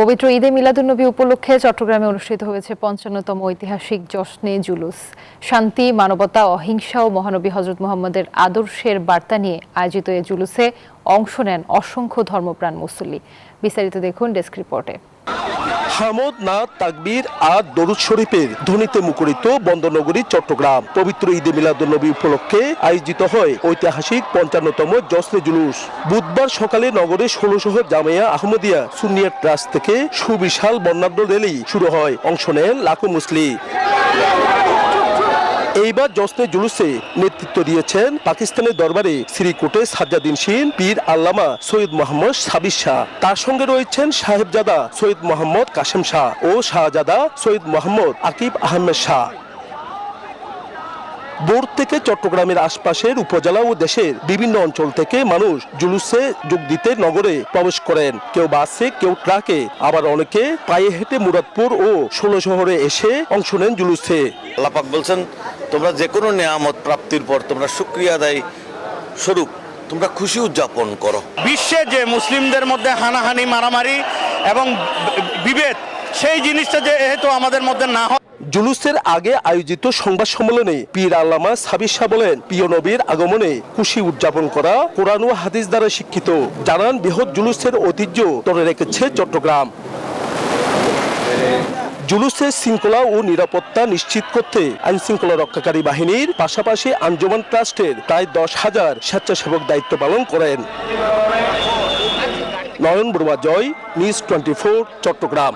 পবিত্র ঈদে মিলাদুন্নবী উপলক্ষে চট্টগ্রামে অনুষ্ঠিত হয়েছে ৫৫তম ঐতিহাসিক জশ্নে জুলুস। শান্তি, মানবতা, অহিংসা ও মহানবী হযরত মুহাম্মদের আদর্শের বার্তা নিয়ে আয়োজিত এ জুলুসে অংশ নেন অসংখ্য ধর্মপ্রাণ মুসল্লি। বিস্তারিত দেখুন ডেস্ক রিপোর্টে। হামদ, নাত, তাকবীর আর দরুদ শরীফের ধ্বনিতে মুখরিত বন্দরনগরী চট্টগ্রাম। পবিত্র ঈদে মিলাদুন্নবী উপলক্ষে আয়োজিত হয় ঐতিহাসিক ৫৫তম জশ্নে জুলুস। বুধবার সকালে নগরের ১৬ শহর জামিয়া আহমদিয়া সুন্নিয়া ট্রাস্ট থেকে সুবিশাল বর্ণাঢ্য র্যালি শুরু হয়। অংশ নেন লাখো মুসলিম। এইবার জশ্নে জুলুসে নেতৃত্ব দিয়েছেন পাকিস্তানের দরবারে শ্রীকোটে সাজ্জাদিন শিন পীর আল্লামা সৈয়দ মোহাম্মদ সাবির শাহ। তার সঙ্গে রয়েছেন সাহেবজাদা সৈয়দ মোহাম্মদ কাশেম শাহ ও শাহজাদা সৈয়দ মোহাম্মদ আকিব আহমেদ শাহ। ভোর থেকে চট্টগ্রামের আশপাশের উপজেলা ও দেশের বিভিন্ন অঞ্চল থেকে মানুষ জুলুসে যোগ দিতে নগরে প্রবেশ করেন। কেউ বাসে, কেউ ট্রাকে, আবার অনেকে পায়ে হেঁটে মুরাদপুর ও ১৬ শহরে এসে অংশ নেন জুলুসে। আল্লাহ পাক বলছেন, তোমরা যে কোনো নেয়ামত প্রাপ্তির পর তোমরা শুকরিয়া আদায় স্বরূপ তোমরা খুশি উদযাপন করো। বিশ্বে যে মুসলিমদের মধ্যে হানাহানি, মারামারি এবং বিভেদ, সেই জিনিসটা যেহেতু আমাদের মধ্যে না হয়। জুলুসের আগে আয়োজিত সংবাদ সম্মেলনে পীর আল্লামা সাবির শাহ বলেন, প্রিয় নবীর আগমনে খুশি উদযাপন করা কোরআন ও হাদিস দ্বারা শিক্ষিত। জানান, বৃহৎ জুলুসের ঐতিহ্য ধরে রেখেছে চট্টগ্রাম। জুলুসের শৃঙ্খলা ও নিরাপত্তা নিশ্চিত করতে আইন শৃঙ্খলা রক্ষাকারী বাহিনীর পাশাপাশি আঞ্জুমান ট্রাস্টের প্রায় ১০,০০০ স্বেচ্ছাসেবক দায়িত্ব পালন করেন। নয়ন বড়ুয়া জয়, নিউজ 24, চট্টগ্রাম।